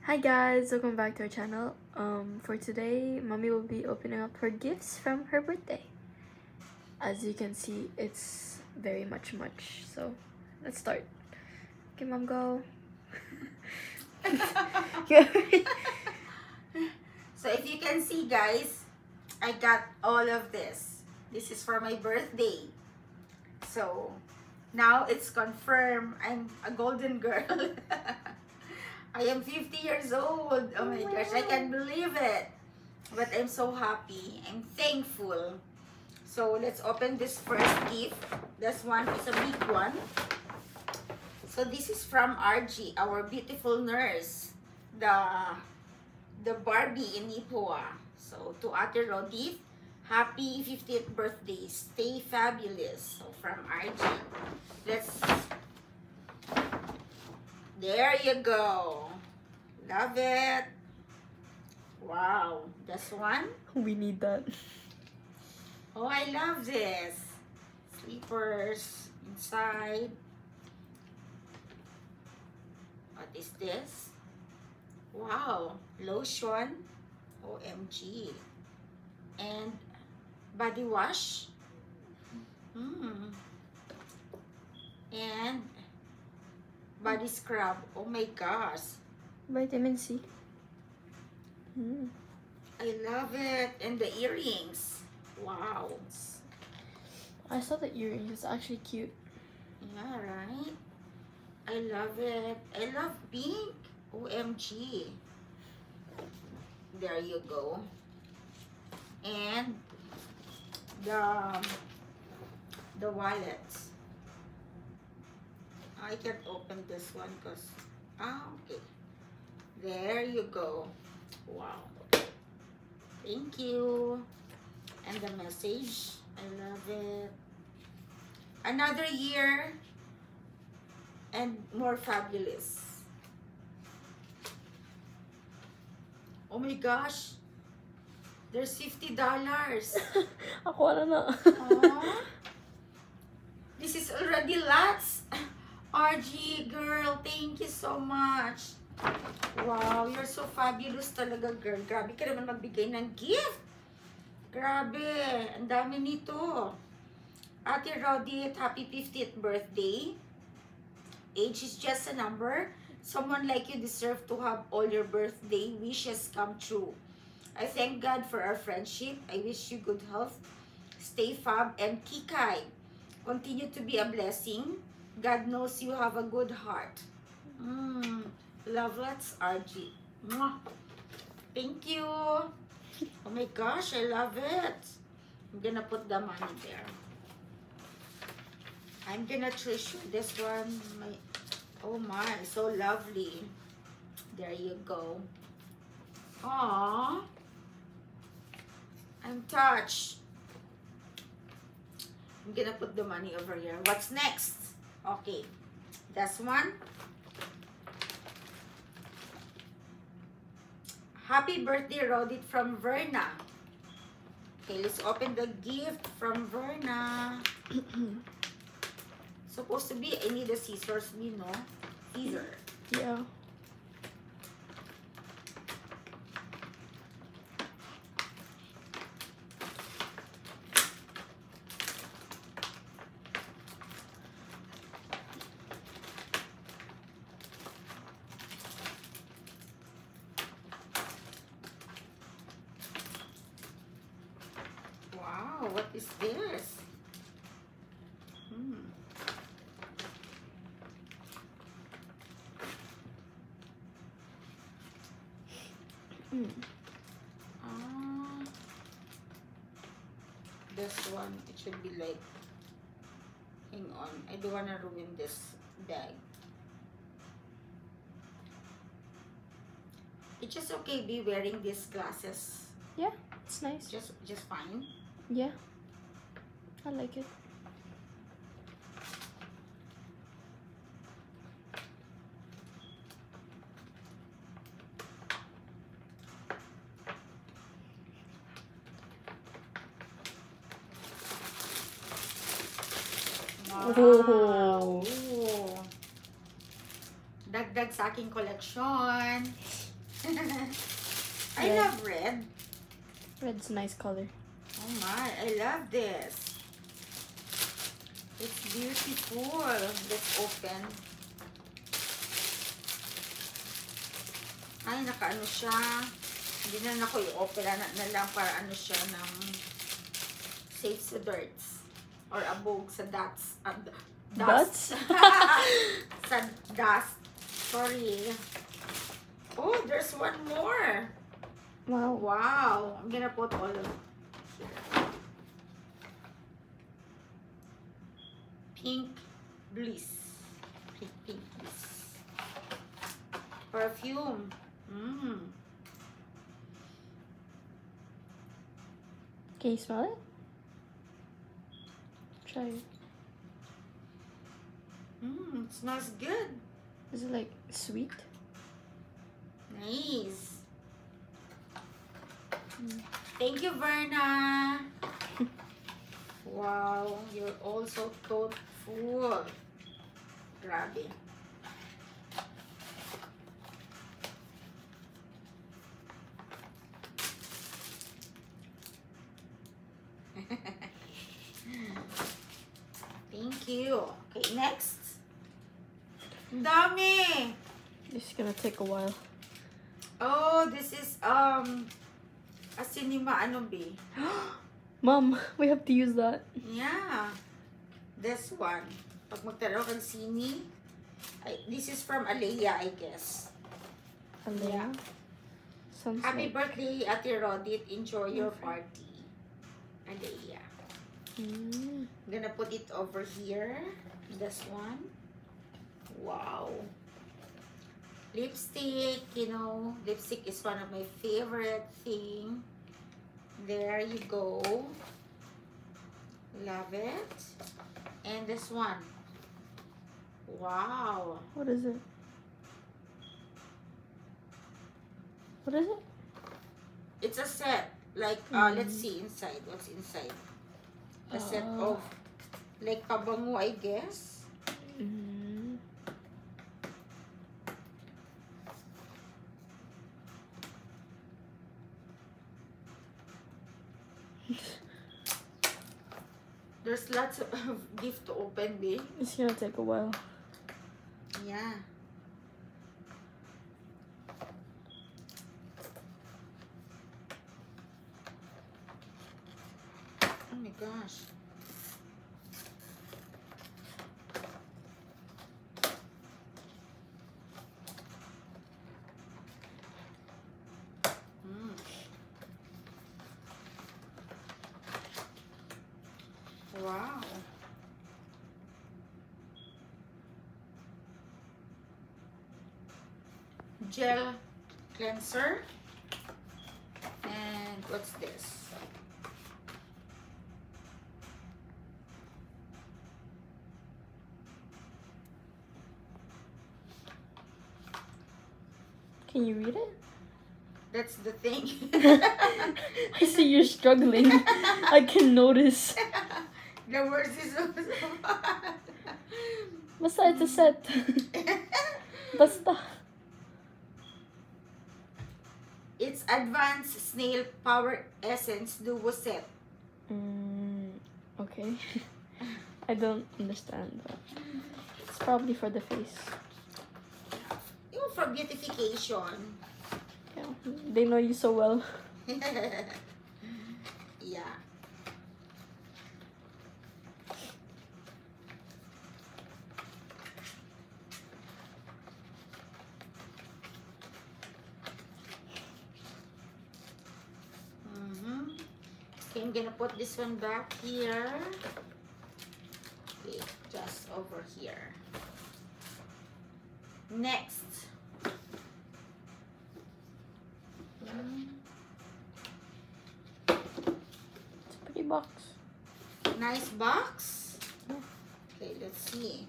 Hi guys, welcome back to our channel. For today, mommy will be opening up her gifts from her birthday. As you can see, it's very much. So let's start. Okay, mom, go. So if you can see, guys, I got all of this. This is for my birthday. So now it's confirmed I'm a golden girl. I am 50 years old. Oh my gosh, I can't believe it. But I'm so happy. I'm thankful. So let's open this first gift. This one is a big one. So this is from RG, our beautiful nurse. The Barbie in Ipoa. So to Ate Rodith, happy 50th birthday. Stay fabulous. So from RG. There you go. Love it. Wow. This one. We need that. Oh, I love this. Slippers inside. What is this? Wow. Lotion. OMG. And body wash. And body scrub. Oh my gosh. Vitamin C. I love it. And the earrings. Wow. I saw the earrings. It's actually cute. Yeah, right? I love it. I love pink. OMG. There you go. And the wallet. I can't open this one because okay. There you go. Wow. Thank you. And the message. I love it. Another year and more fabulous. Oh my gosh. There's $50. Ako na. Aww. This is already lots. RG girl, thank you so much. Wow, you're so fabulous talaga, girl. Grabe ka naman magbigay ng gift. Grabe, ang dami nito. Ate Rodith, happy 50th birthday. Age is just a number. Someone like you deserve to have all your birthday wishes come true. I thank God for our friendship. I wish you good health. Stay fab and kikay. Continue to be a blessing. God knows you have a good heart. Love lots, RG. Mwah. Thank you. Oh my gosh, I love it. I'm gonna put the money there. I'm gonna treasure this one. Oh my, so lovely. There you go. Aww. I'm touched. I'm gonna put the money over here. What's next? Okay, this one. Happy birthday, Rodith from Verna. Okay, let's open the gift from Verna. Supposed to be, I need a scissors, you know? Scissor. Yeah. Wow, what is this? This one, it should be like, hang on, I don't want to ruin this bag. It's just okay be wearing these glasses. Yeah, it's nice. Just fine. Yeah. I like it. Wow. Dagdag sa aking koleksyon. I Red. love red. Red's a nice color. Oh my, I love this. It's beautiful. Let's open. Ay, nakaano siya. Hindi na ako i-open na lang para ano siya ng safe sa dirts. Or abog sa dots. Dots? Sa dust. Sorry. Oh, there's one more. Wow. Wow. I'm gonna put all of it here. Pink Bliss. Pink Bliss. Perfume. Can you smell it? Try it. It smells good. Is it like sweet? Nice. Thank you, Verna. Wow, you're also thoughtful. Grabe. Thank you. Okay, next. Ang dami. This is gonna take a while. Oh, this is a cinema ano be? Mom, we have to use that. Yeah. This one. Pag magtaraw kang sini. This is from Alea, I guess. Alea. Sounds Happy like... birthday, Ate Rodit. Enjoy your party. Alea. I'm gonna put it over here. This one. Wow. Lipstick, you know, lipstick is one of my favorite thing. There you go. Love it. And this one. Wow. What is it? What is it? It's a set. Like, let's see inside. What's inside? A set of, like, pabango, I guess. There's lots of gift to open, babe. It's gonna take a while. Yeah. Oh my gosh. Wow. Gel cleanser. And what's this? Can you read it? That's the thing. I see you're struggling. I can notice. The words is so Basta, it's a set. Basta. It's Advanced Snail Power Essence Duo Set. Okay. I don't understand that. It's probably for the face. You know, for beautification. Yeah, they know you so well. Yeah. Okay, I'm gonna put this one back here. Okay, just over here. Next. It's a pretty box. Nice box. Okay, let's see.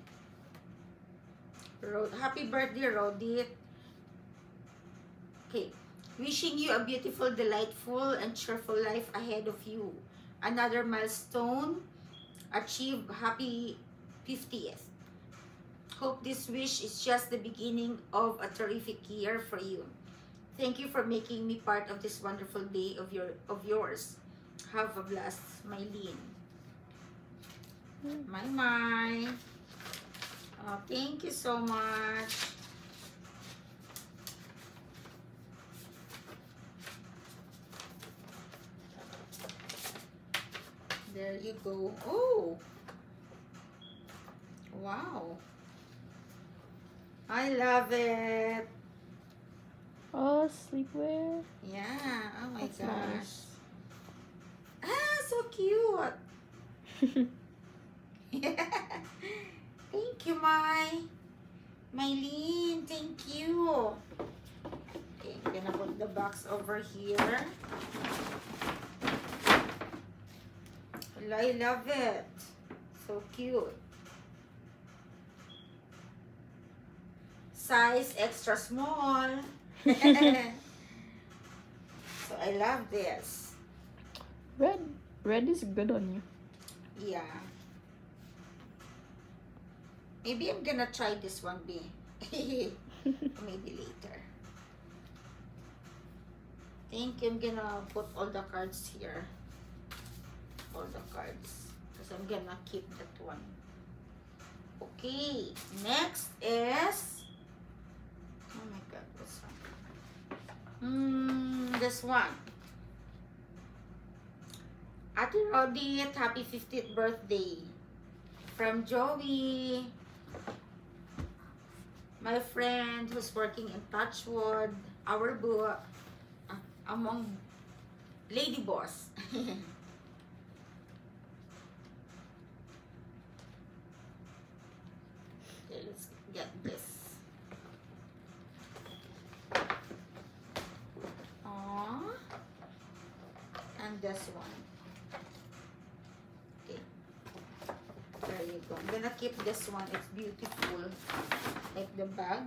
Happy birthday, Rodit. Okay. Wishing you a beautiful, delightful, and cheerful life ahead of you. Another milestone. Achieve happy 50th. Hope this wish is just the beginning of a terrific year for you. Thank you for making me part of this wonderful day of yours. Have a blast, Mylene. My. Oh, thank you so much. There you go. Oh, wow. I love it. Oh, sleepwear. Yeah. Oh my That's gosh. nice. Ah, so cute. Thank you, Mylene. Thank you. Okay, I'm gonna put the box over here. I love it. So cute. Size extra small. So I love this. Red is good on you. Yeah. Maybe I'm gonna try this one, B. Maybe later. Think I'm gonna put all the cards here. All the cards. Because I'm gonna keep that one. Okay. Next is... Oh my God, what's one? This one. Ate Rodit, happy 50th birthday. From Joey. My friend who's working in Touchwood. Our book. Among Lady Boss. Okay, let's get this. Aww. And this one. Okay. There you go. I'm gonna keep this one. It's beautiful. Like the bag.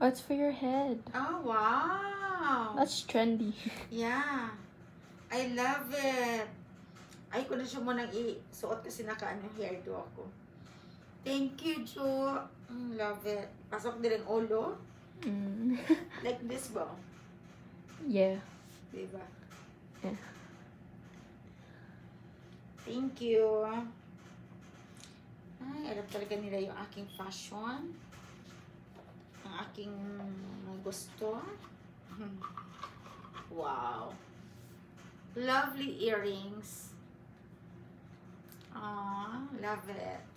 Oh, it's for your head. Oh, wow. That's trendy. Yeah. I love it. Ay, ko na siya munang isuot kasi naka-ano hairdo ako. Thank you, Jo. Love it. Pasok din ang ulo. Like this ba? Yeah. Diba? Yeah. Thank you. Ay, alam talaga nila yung aking fashion. Ang aking gusto. Wow. Lovely earrings. Aww, love it.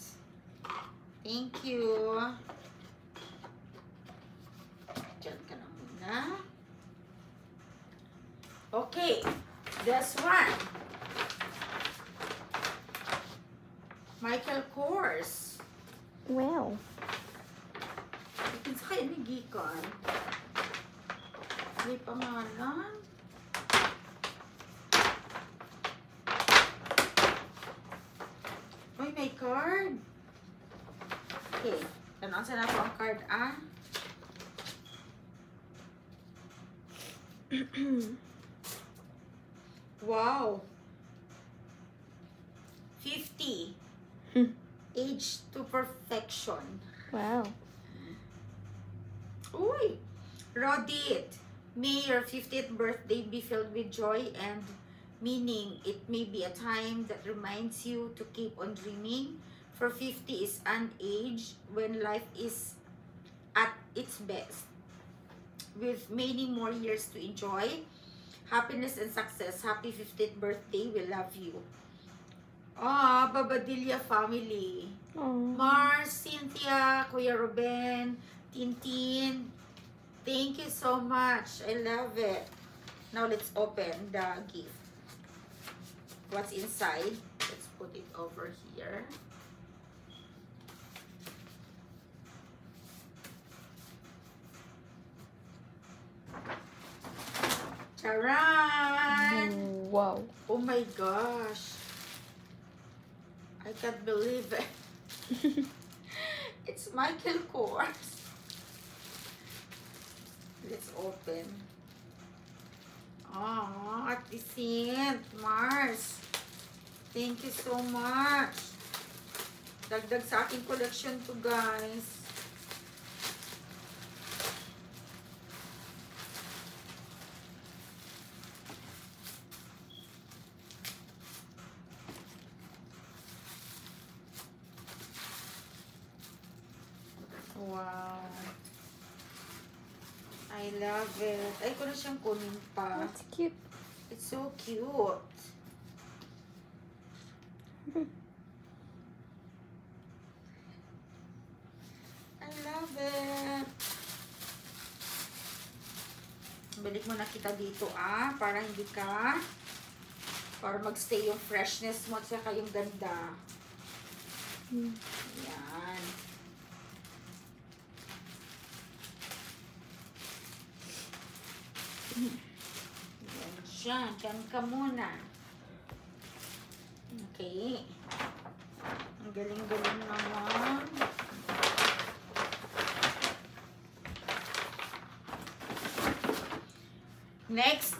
Thank you. Diyan ka na muna. Okay, this one. Michael Kors. Wow. Ikin sa kayo ni Gikon. May pangalan. Uy, may card. Okay. Tanong sa na po ang card, ah. Wow. 50. Age to perfection. Wow. Uy! Rodit, may your 50th birthday be filled with joy and meaning. It may be a time that reminds you to keep on dreaming. For 50 is an age when life is at its best. With many more years to enjoy. Happiness and success. Happy 50th birthday. We love you. Ah, Babadilla family. Aww. Mars, Cynthia, Kuya Ruben, Tintin. Thank you so much. I love it. Now let's open the gift. What's inside? Let's put it over here. Charan! Wow. Oh my gosh. I can't believe it. It's Michael Kors. Let's open. Oh, Ate Cint, Mars. Thank you so much. Dagdag sa aking collection to, guys. Wow. I love it. Ay, ko na siyang kunin pa. That's cute. It's so cute. I love it. Balik mo na kita dito, para hindi ka, para magstay yung freshness mo at saka yung ganda. Yan. Yan siya. Diyan ka muna. Okay. Ang galing-galing naman. Next,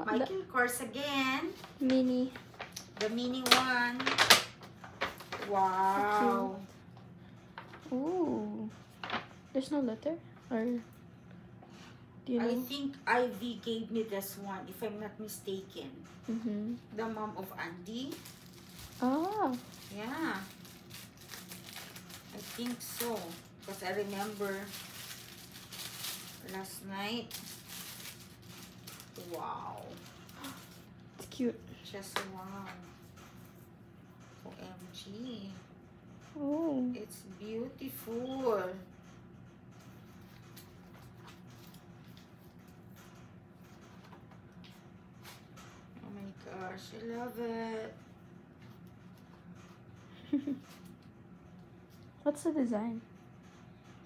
Michael Kors again. Mini. The mini one. Wow. Ooh. There's no letter? Or do you know? I think Ivy gave me this one, if I'm not mistaken. The mom of Andy. Ah. Yeah. I think so. Because I remember last night. Wow. It's cute. Just wow. OMG. Oh. It's beautiful. Oh my gosh, I love it. What's the design?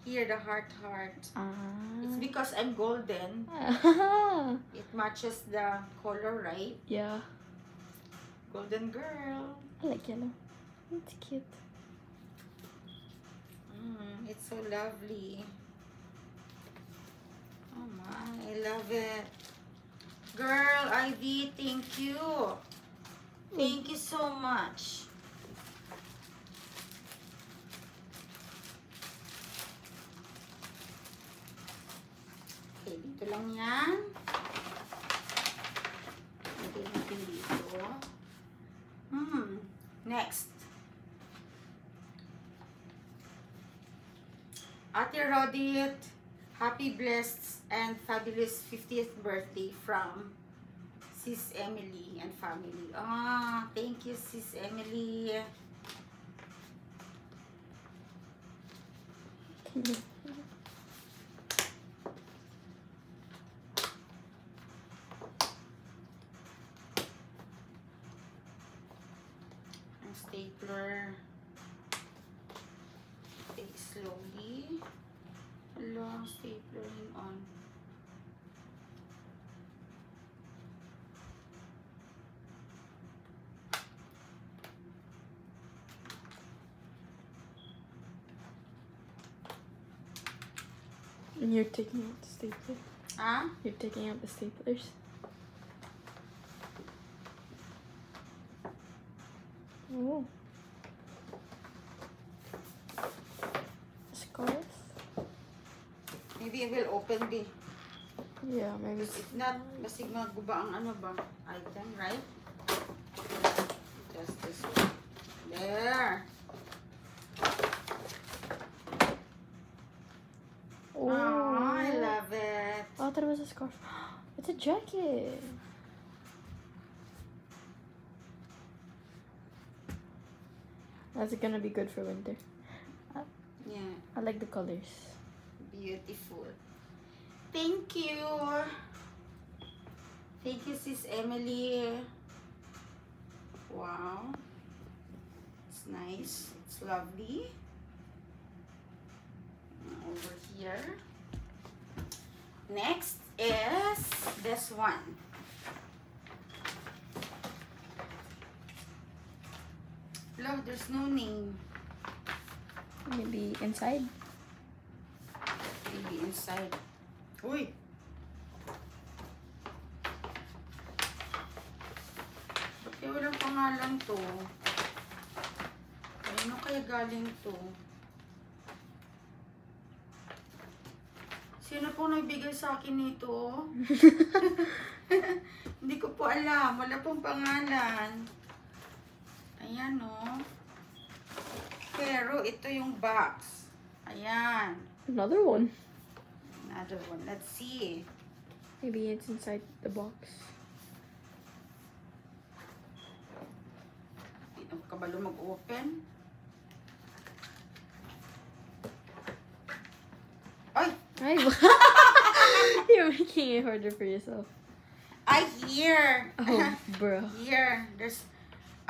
Here, the heart. It's because I'm golden. It matches the color, right? Yeah. Golden girl. I like yellow. It's cute. It's so lovely. Oh my, I love it. Girl, Ivy, thank you. Thank you so much. Okay, dito lang yan. Lagay natin dito. Next. Ate Rodit, happy, blessed, and fabulous 50th birthday from Sis Emily and family. Thank you, Sis Emily. Ang stapler. Take slowly. Long stapling on. And you're taking out the stapler? You're taking out the staplers? Oh. Scarf? Maybe I will open the. Yeah, maybe. If not, kasi maguba ang ano ba? Item, right? Just this one. There. Oh, I love it. Oh, I thought it was a scarf. It's a jacket. That's gonna be good for winter. Yeah. I like the colors. Beautiful. Thank you. Thank you, Sis Emily. Wow. It's nice. It's lovely. Over here. Next is this one. Look, there's no name. Maybe inside? Maybe inside. Uy! Ba't kaya walang pangalan to? Ano kaya galing to? Sino po nagbigay sa akin nito? Hindi ko po alam. Wala pong pangalan. Ayan, no? Pero ito yung box. Ayan. Another one. Another one. Let's see. Maybe it's inside the box. Hindi na kabalo mag-open. Ay! Ay, you're making it harder for yourself. I hear. Oh, bro. Here. There's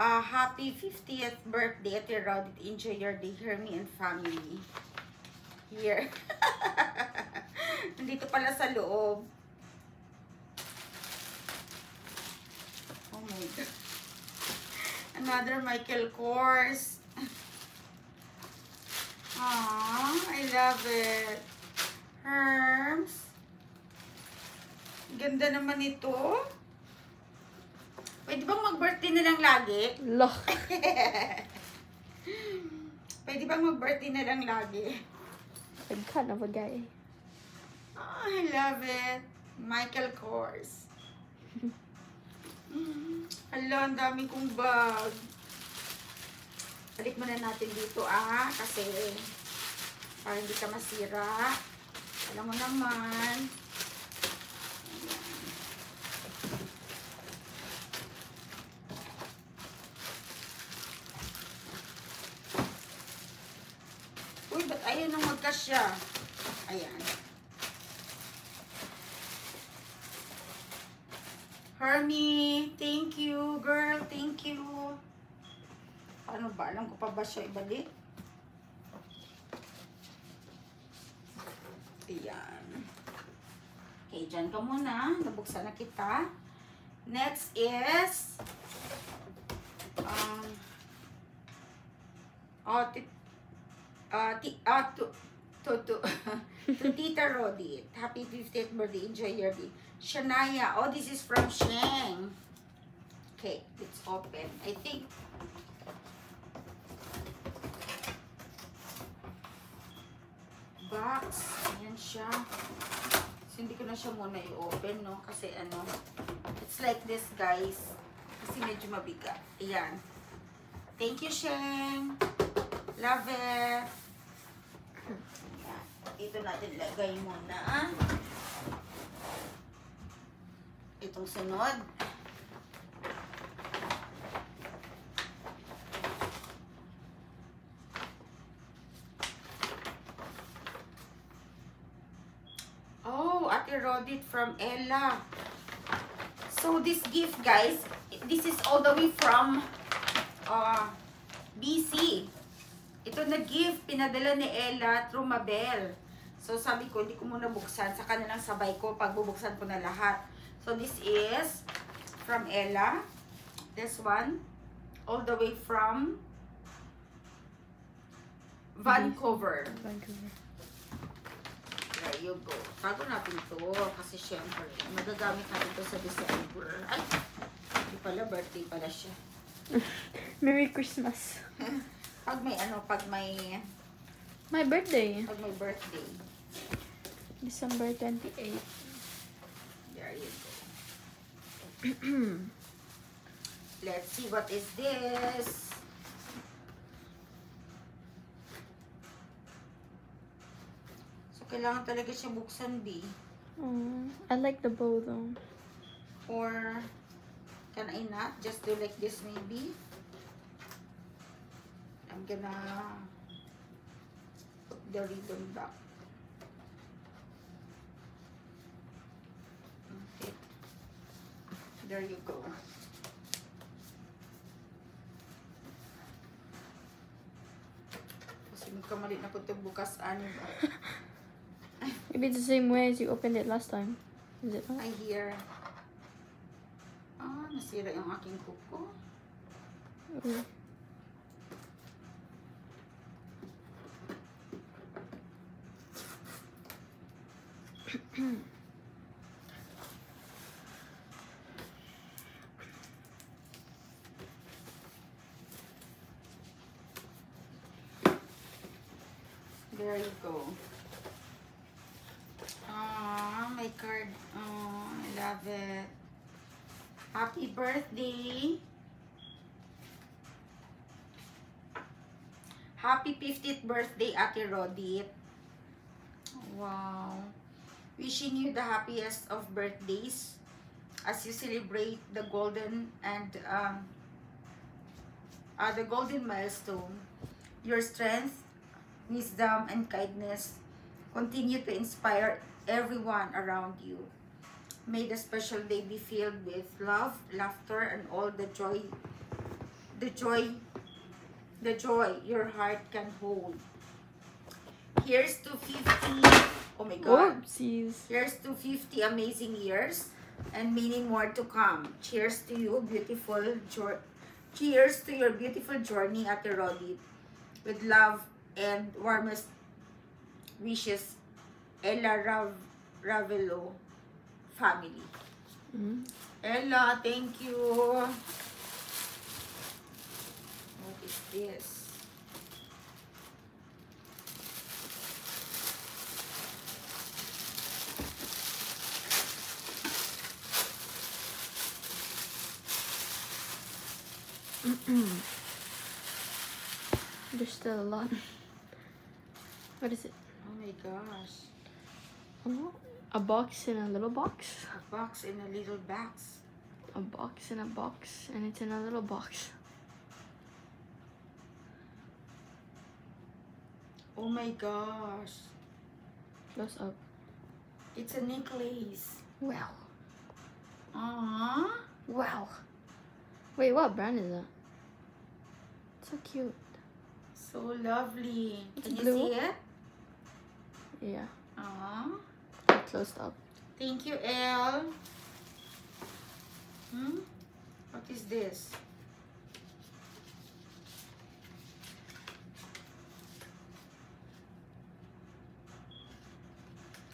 a happy 50th birthday at your Rodit. Enjoy your day, Hermie and family. Here. Nandito pala sa loob. Oh my God. Another Michael Kors. Aww, I love it. Herms. Ganda naman ito. Pwede bang mag-birthday na lang lagi? Look. Pwede bang mag-birthday na lang lagi? I'm kind of a guy. Oh, I love it. Michael Kors. Hala, ang dami kong bag. Balik muna natin dito kasi para hindi ka masira. Alam mo naman. Uy, ba't ayaw nang magkasya? Ayan. Hermie, thank you, girl. Thank you. Ano ba? Alam ko pa ba siya ibalik? Ayan. Okay, dyan ka muna. Nabuksan na kita. Next is to Tita Rodit. Happy 50th birthday. Enjoy your day. Shania. Oh, this is from Sheng. Okay, let's open. I think box. Ayan siya. So, hindi ko na siya muna i-open, no? Kasi ano, it's like this, guys. Kasi medyo mabigat. Ayan. Thank you, Sheng. Love it. Ayan. Ito natin lagay muna. Itong sunod. Oh, Ate Rodit from Ella. So, this gift, guys, this is all the way from BC. Ito na gift, pinadala ni Ella through Mabel. So, sabi ko, hindi ko muna buksan. Saka na lang sabay ko pag bubuksan ko na lahat. So, this is from Ella. This one, all the way from Vancouver. Vancouver. There you go. Tago natin to kasi syempre, magagamit natin to sa December. Ay, hindi pala, birthday pala siya. Merry Christmas. Pag may My birthday. pag may birthday. December 28th. There you go. Let's see what is this. So, kailangan talaga siya buksan, B. I like the bow though. Or, can I not just do like this maybe? I'm gonna put the ribbon back. Okay. There you go. Kasi magkamali na po ito bukas, ano ba? Maybe it's the same way as you opened it last time. Is it not? I hear. Ah, nasira yung aking kuko. Ooh. There you go. Ah, my card. Oh, I love it. Happy birthday. Happy 50th birthday, Ate Rodit. Wow. Wishing you the happiest of birthdays as you celebrate the golden milestone. Your strength, wisdom, and kindness continue to inspire everyone around you. May the special day be filled with love, laughter, and all the joy your heart can hold. Here's to 50. Oh my God. Oopsies. Here's to 50 amazing years and many more to come. Cheers to you, Cheers to your beautiful journey, Ate Rodit. With love and warmest wishes, Ella Ravelo family. Ella, thank you. What is this? There's still a lot. What is it? Oh my gosh. Oh, a box in a little box. A box in a little box. A box in a box, and it's in a little box. Oh my gosh. Close up. It's a necklace. Wow. Aww. Wow. Wait, what brand is that? So cute. So lovely. It's Can you blue. see it? Yeah. Aww. Closed up. Thank you, Elle. What is this?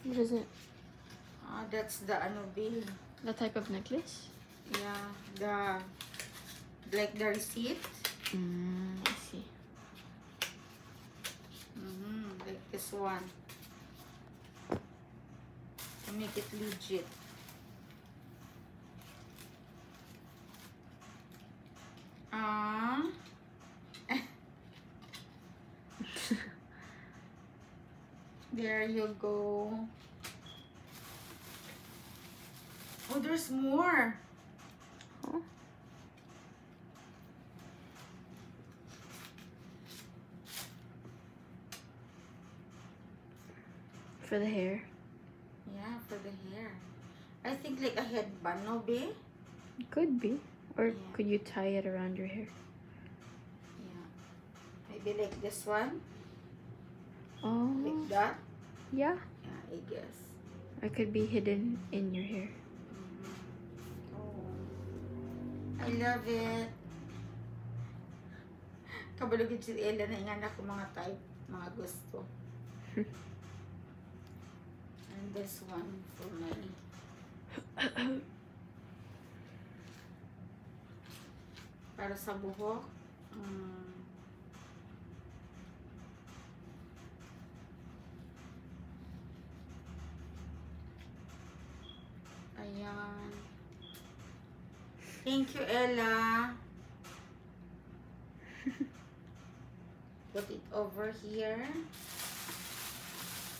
What is it? Ah, that's the ano bill. The type of necklace? Yeah, like the receipt. I see. Like this one. To make it legit. Ah. There you go. Oh, there's more. Huh? For the hair. Yeah, for the hair. I think like a headband, no, babe? Could be. Or Yeah. could you tie it around your hair? Yeah. Maybe like this one. Oh. Like that. Yeah. Yeah, I guess. Or it could be hidden in your hair. Oh. I love it. Kabalugid si Ella na inganak ko mga type, mga gusto. And this one for my para sa buhok. Ayan. Thank you, Ella. Put it over here.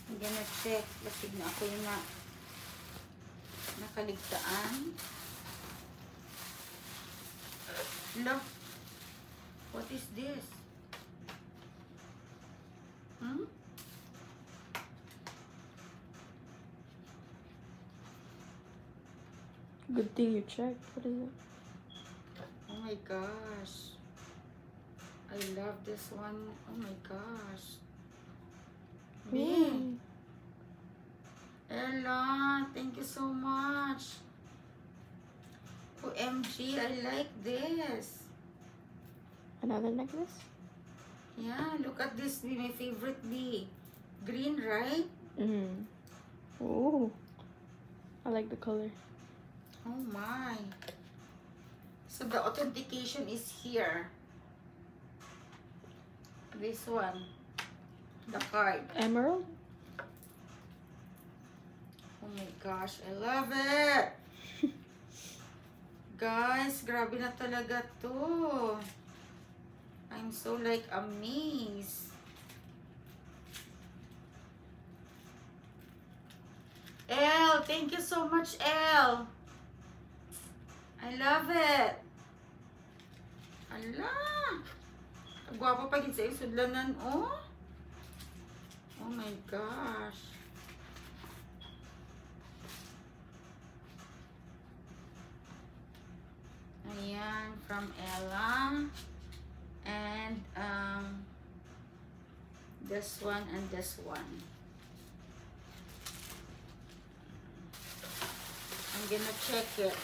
I'm gonna check. Lasig na ako yung nakaligtaan. Look. What is this? Good thing you checked. What is it? Oh my gosh. I love this one. Oh my gosh. Me. Ella, thank you so much. OMG, I like this. Another necklace? Yeah, look at this. Be my favorite bee. Green, right? Oh. I like the color. Oh my. So the authentication is here. This one. the card. Emerald? Oh my gosh, I love it. Guys, grabe na talaga to. I'm so like amazed. Elle, thank you so much, Elle. I love it. Ala. Gwapo pa gid sa isudlanan, oh. Oh my gosh. Ayan, from Ella. And this one and this one. I'm gonna check it.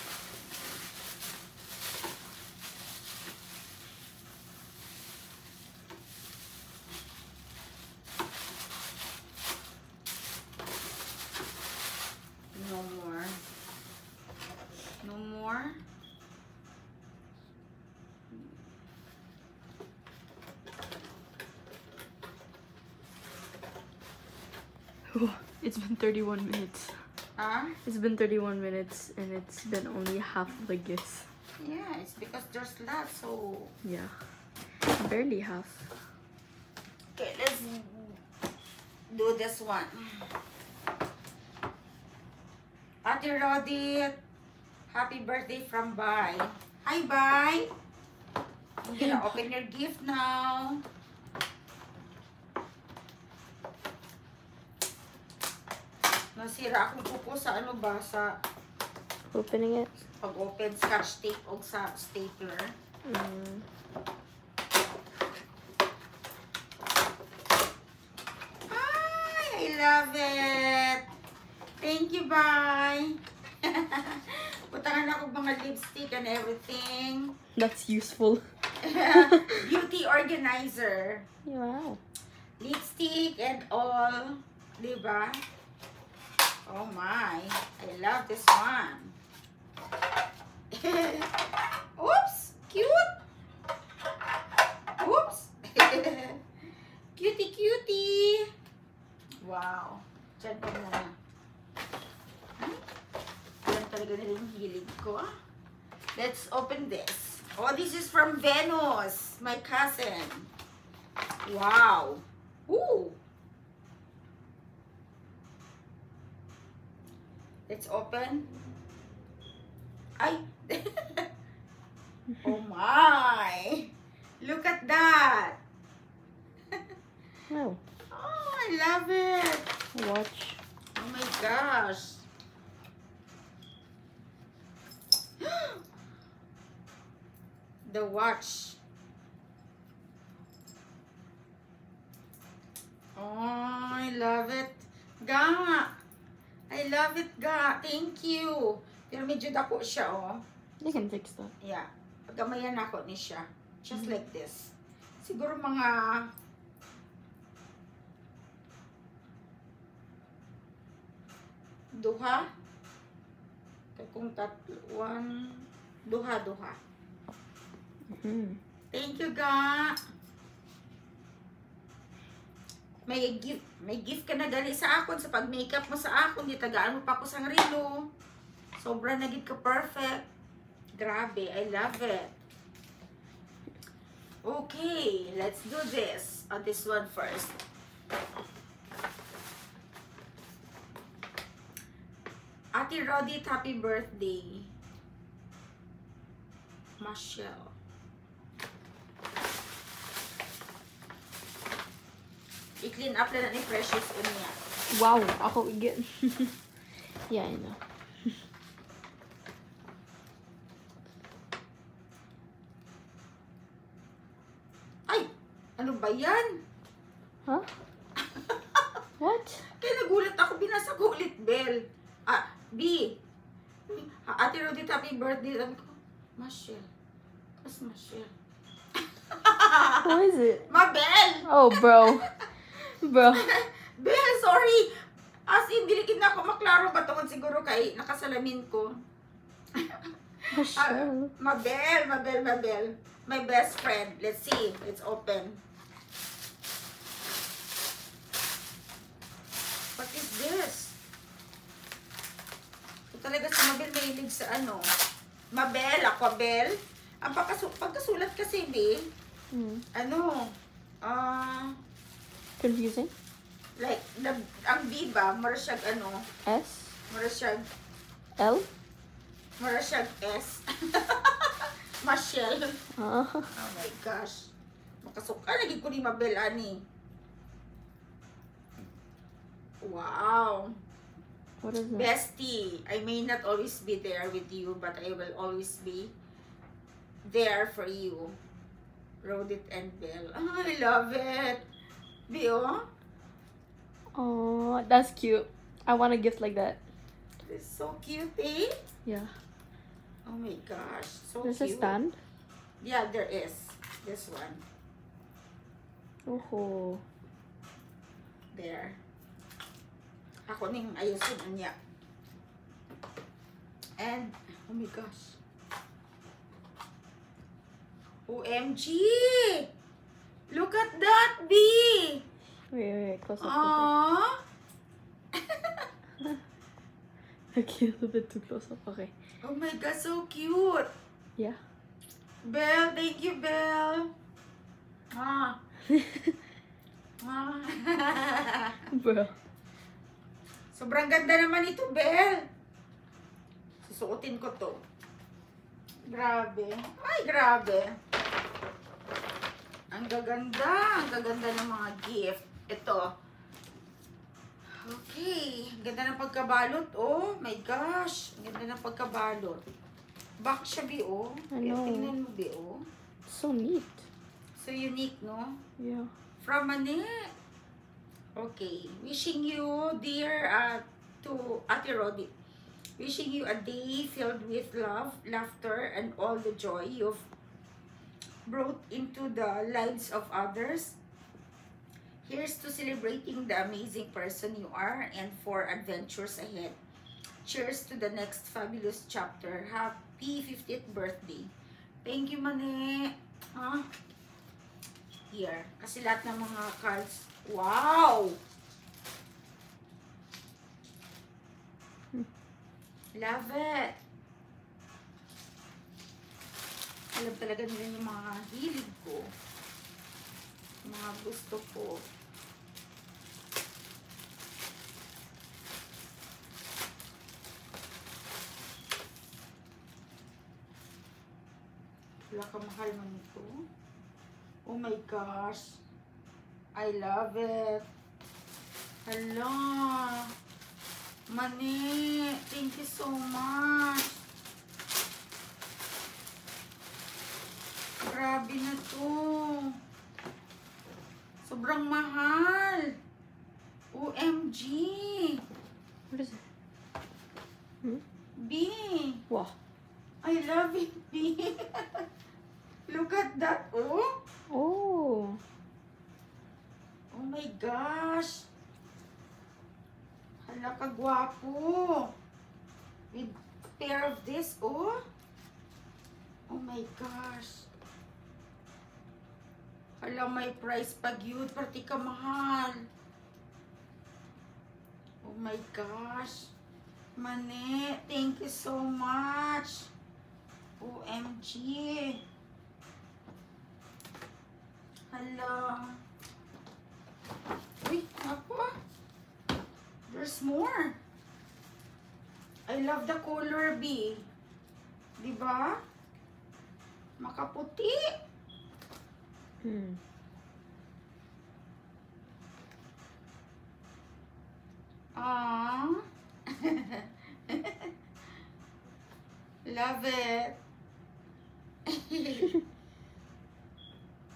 No more. No more. It's been 31 minutes. Huh? It's been 31 minutes and it's been only half of the gifts. Yeah, it's because there's lots, so... Yeah. Barely half. Okay, let's do this one. Ate Rodit, happy birthday from Bai. Hi, Bai. I'm gonna open your gift now. Nasira akong kuko sa ano ba, sa Opening it. pag-open scotch tape o sa stapler. Ay, I love it. Thank you, bye. Putangan ako mga lipstick and everything. That's useful. Beauty organizer. Wow. Lipstick and all. Diba? Oh my. I love this one. Oops. Cute. Oops. Cutie, cutie. Wow. Diyan ka muna. Alam talaga nila yung hilig ko. Let's open this. Oh, this is from Venus. My cousin. Wow. Ooh. Let's open. Ay. Oh my. Look at that. Oh. Oh, I love it. Watch. Oh my gosh. The watch. Oh, I love it. Ga. I love it, ga. Thank you. Pero medyo dako siya, oh. You can fix that. Yeah. Pagkamayan ako ni siya. Just like this. Siguro mga... duha. Kung one... Duha. Thank you, ga. May gift ka na gali sa akon sa pag-makeup mo sa akon. Di tagaan mo pa ako sa rilo. Sobra na gid ka perfect. Grabe, I love it. Okay, let's do this. This one first. Ate Rodit, happy birthday. Michelle. I-clean up na ni Precious niya. Wow, ako again. Yeah, I know. Ay! Ano ba yan? Huh? What? Kaya nagulat ako, binasa ko ulit, Bell. B. Ate Rodit, happy birthday. Sabi ko, Michelle. Kas Michelle. Who is it? Mabel! Oh, bro. Bro. Bel, sorry. As in, dilikid na ako maklaro ba tungkol siguro kay nakasalamin ko. Michelle. Mabel. My best friend. Let's see. Let's open. mahilig sa ano, Mabel, Aquabel. Ang pagkasulat kasi, be, ano, Confusing? like, ang B ba, marasyag ano, S? marasyag, L? marasyag S. Michelle. Ah. Oh my gosh. Makasuka, lagi ko ni Mabel, ani. Wow. What is that? Bestie, I may not always be there with you, but I will always be there for you. Rodit and Belle. Oh, I love it. Bio, Oh, that's cute. I want a gift like that. it's so cute, eh? Yeah. Oh my gosh, so There's cute. a stand? Yeah, there is. This one. Oh. There. Ako ning ayusin niya. And, oh my gosh. OMG! Look at that, B! Wait, close up. Aww! Okay, a little bit too close up. Okay. Oh my god, so cute! Yeah. Belle, thank you, Belle! Ah. Ah. Bro. Sobrang ganda naman ito, Belle! Susuotin ko to. Grabe. Ay, grabe. Ang gaganda. Ang gaganda ng mga gift. Ito. Okay. Ang ganda ng pagkabalot. Oh my gosh. Ang ganda ng pagkabalot. Back siya, Bi, oh. I know. Tingnan mo, Bi, oh. So neat. So unique, no? Yeah. From Mane. Okay. Wishing you, dear, to Ate Rodi. Wishing you a day filled with love, laughter, and all the joy you've brought into the lives of others. Here's to celebrating the amazing person you are and for adventures ahead. Cheers to the next fabulous chapter. Happy 50th birthday. Thank you, Mane. Huh? Here. Kasi lahat ng mga cards. Wow! Love it! Alam talaga nila yung mga hilig ko. Yung mga gusto ko. Wala ka mahal man ito. Oh my gosh. I love it. Hala. Mane, thank you so much. Grabe na to. Sobrang mahal. OMG. What is it? Hmm? B. Wow. I love it, B. Look at that, oh. Oh. Oh my gosh. Hala ka gwapo. With a pair of this, oh. Oh my gosh. Hala, may price pag yun. Parti ka mahal. Oh my gosh. Mane, thank you so much. OMG. Hala. Uy, ako. There's more. I love the color, B. Diba? Makaputi. Ah. Love it.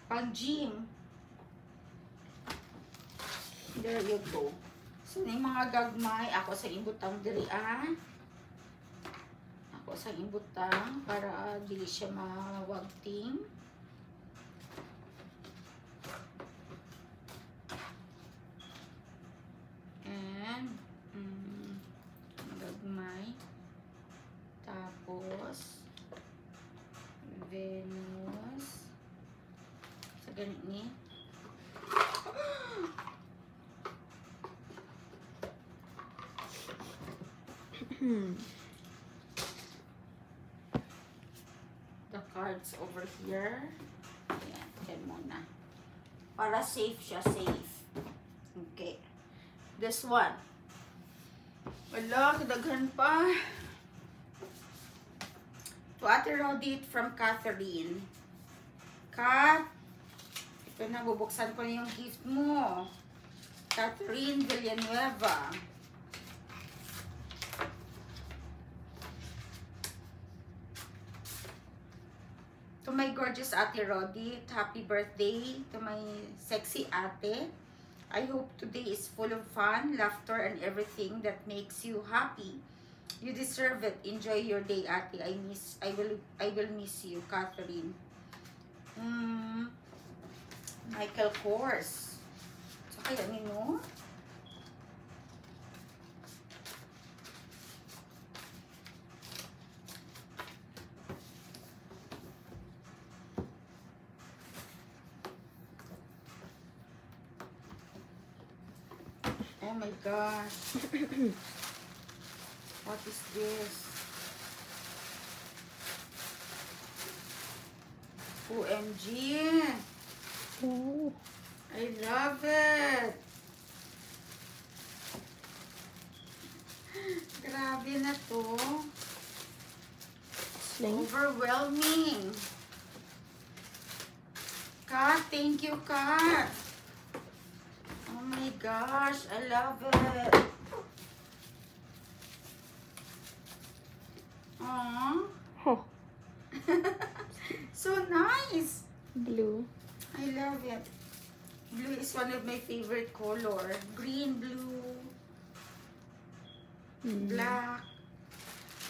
Pang gym. There you go. So, yung mga gagmay, ako sa imbutang diri, Ako sa imbutang para dili siya mawagting. And, gagmay. Tapos, Venus. Sa ganit ni. cards over here. Ayan, dyan muna. Para safe siya, safe. Okay. This one. Wala, kadaghan pa. To Ate Rodit from Catherine. Kat, ito na, bubuksan ko na yung gift mo. Catherine Villanueva. To my gorgeous Ate Rodit, happy birthday to my sexy ate. I hope today is full of fun, laughter, and everything that makes you happy. You deserve it. Enjoy your day, ate. I will miss you, Catherine. Michael Kors. So kaya nino? Oh my gosh. What is this? OMG. Oh. I love it. Grabe na to. Sling. Overwhelming. Kat, thank you, Kat. Oh my gosh, I love it. Aww. Oh. So nice. Blue. I love it. Blue is one of my favorite color. Green, blue, black.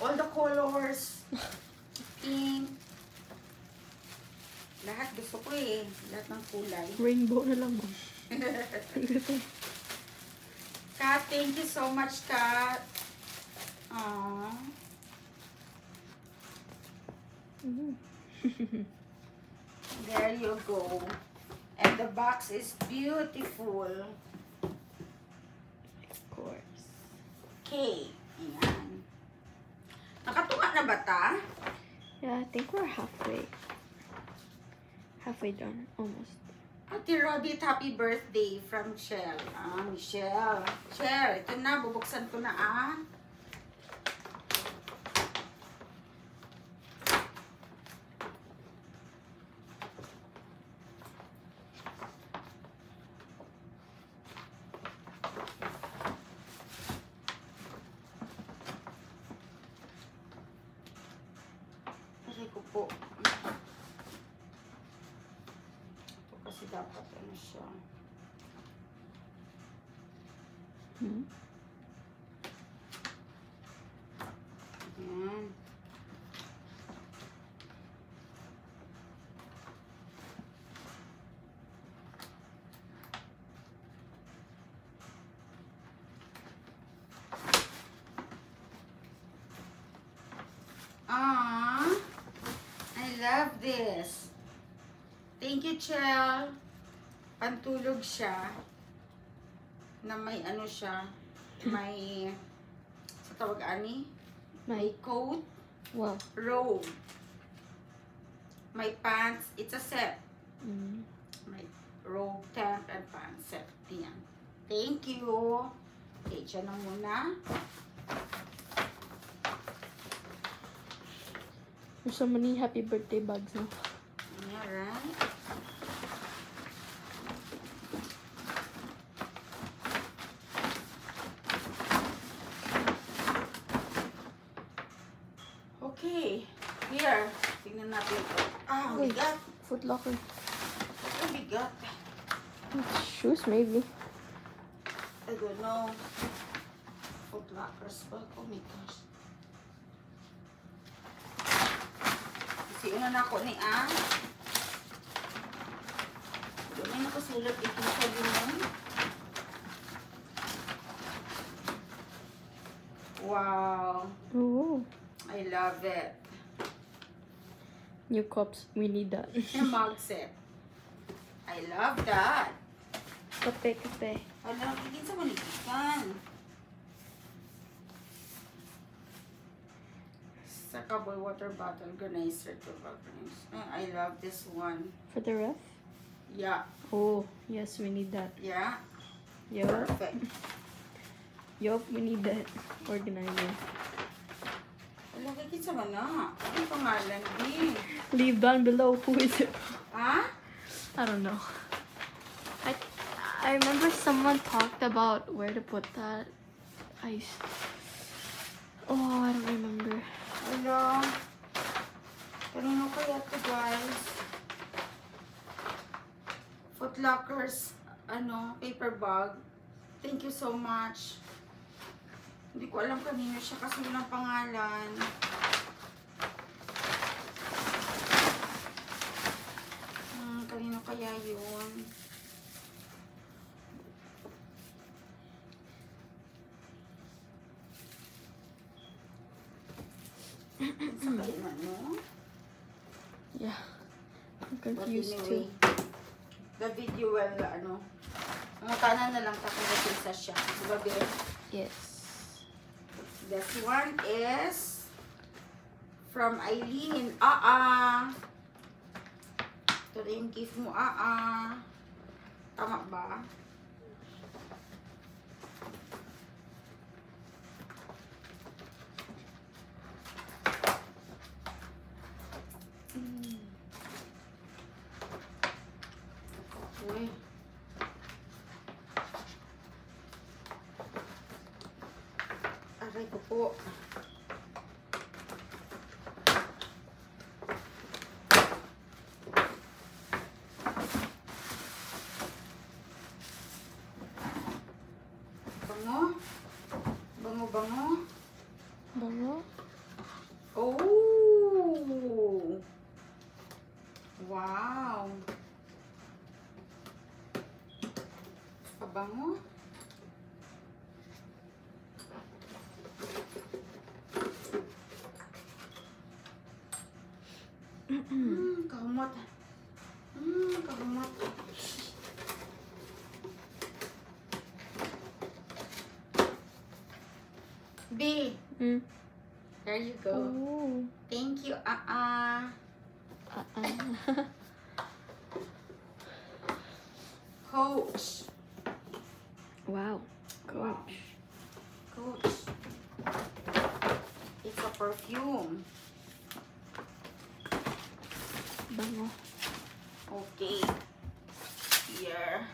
All the colors. Pink. Lahat gusto ko eh. Lahat ng kulay. Rainbow na lang mo. Kat, thank you so much, Kat. Aww. There you go. And the box is beautiful. Of course. Okay. Ayan. Nakatuwa na ba ta? Yeah, I think we're halfway. Halfway done. Almost. Ate Rodit, happy birthday from Michelle. Michelle. Michelle, ito na. Bubuksan ko na Kasi ko po. Ito kasi dapat ano siya. Ayan. I love this. Thank you, Chel. Pantulog siya. Na may ano siya. May, sa tawag ani? May coat. Wow. Robe. May pants. It's a set. Mm. May robe, tank, and pants set. Yan. Thank you. Okay, siya na muna. There's so many happy birthday bags now. Yeah, right? Okay. Here. Tingnan natin ito. Ang Wait. bigat. Foot Locker. Ang bigat. Shoes, maybe. I don't know. Foot Lockers ba? Oh my gosh. Kasi una na ako ni Doon may nakasulat ito sa limon. Wow. Oh. I love it. New cups. We need that. Yung mug set. I love that. Kape, kape. Wala, higit sa maligitan. It's a cowboy water bottle organizer to organize. I love this one. For the ref? Yeah. Oh, yes, we need that. Yeah. Yup. Perfect. Yup, we need that organizer. Wala kikita mo na. Ano pangalan, B? Leave down below who is it. Ha? I don't know. I remember someone talked about where to put that. Oh, I don't remember. Hello. Kanino kaya ito, guys? Foot Lockers, paper bag. Thank you so much. Hindi ko alam kanino siya kasi walang pangalan. Kanino kaya yun? Sakay na, no? Yeah. I'm But confused anyway, too. the video will, mga kanan na lang kakagasin sa siya. Diba, babe? Yes. This one is from Eileen. Ito na yung gift mo, Tama ba? Okay. Aray ko po. Bango. Bango. Bango? Oh! Wow! Pabango. Kahumot. Kahumot. B. There you go. Oh. Thank you, Coach. Wow. Wow. Coach. It's a perfume. Bango. Okay. Here.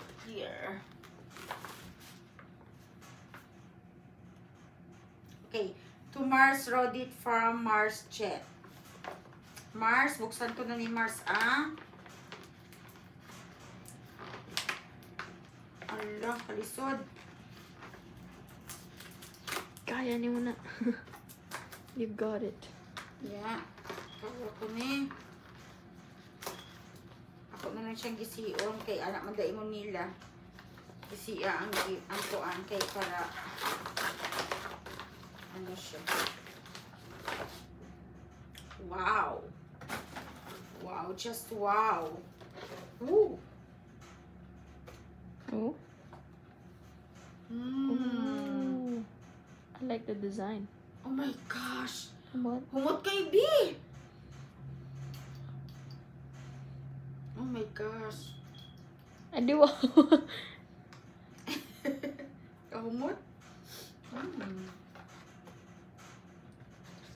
Okay. To Mars Rodit from Mars Chet. Mars, buksan ko na ni Mars, Allah, kalisod. Kaya ni mo na. You got it. Yeah. Kaya ko ni. Ako na lang siyang gisiyon kay anak mandaimon nila. Gisiya ang tuan kay para ano siya. Wow. Wow, just wow. Ooh. Oh. Ooh. I like the design. Oh my gosh. What? Humot kay B. Oh my gosh. Adi wow. Humot?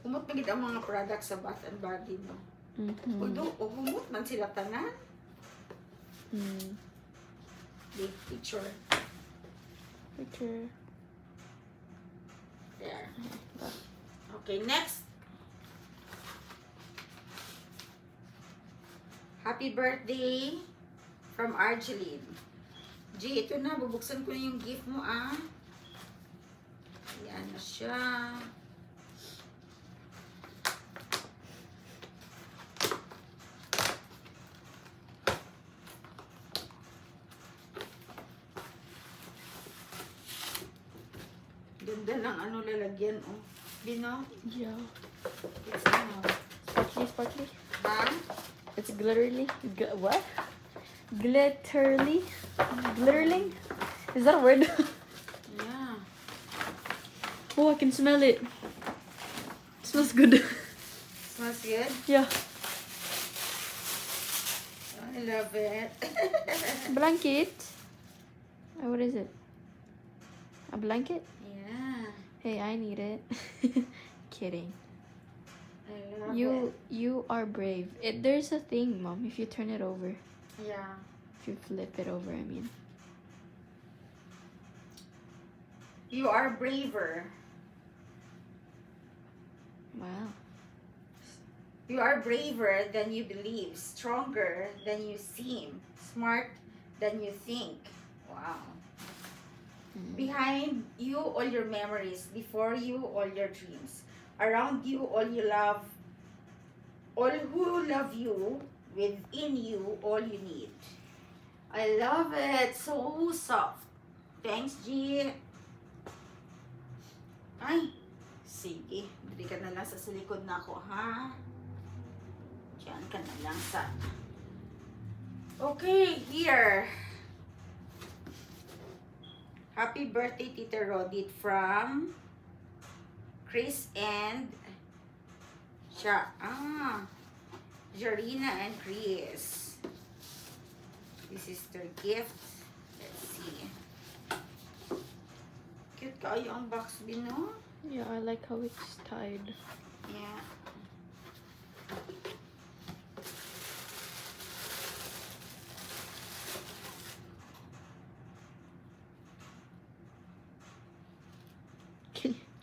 Humot na gid ang mga products sa Bath and Body, no? Although, humot man sila tanan. Big picture. There. Okay, next. Happy birthday from Argeline. G, ito na. Bubuksan ko na yung gift mo, Yan na siya. Ganda ng lalagyan, Bino? Yeah. It's Sparkly. Ha? It's glitterly. What? Glitterly? Glitterling? Is that a word? Yeah. Oh, I can smell it. It smells good. Smells good? Yeah. I love it. Blanket. Oh, what is it? A blanket? Yeah. Hey, I need it. Kidding. I love it. You are brave. There's a thing, Mom. If you turn it over, Yeah. if you flip it over, I mean. You are braver. Wow. You are braver than you believe, stronger than you seem, smart than you think. Wow. Behind you, all your memories. Before you, all your dreams. Around you, all you love. All who love you. Within you, all you need. I love it. So soft. Thanks, G. Ay, sige. Dali ka na lang sa likod na ako, ha? Diyan ka na lang sa... Okay, here. Happy birthday, Tita Rodit, from Chris and Jarina and Chris. This is their gift. Let's see. Cute kayo ang box, Bino. Yeah, I like how it's tied. Yeah.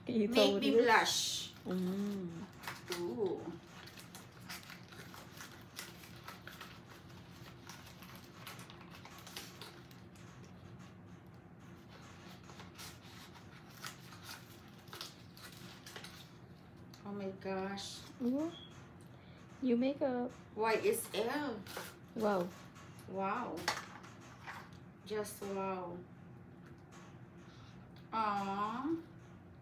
Can you tell Make what me it is? blush. Ooh. Oh my gosh. Ooh. You make a... YSL. Wow. Wow. Just wow. Aww.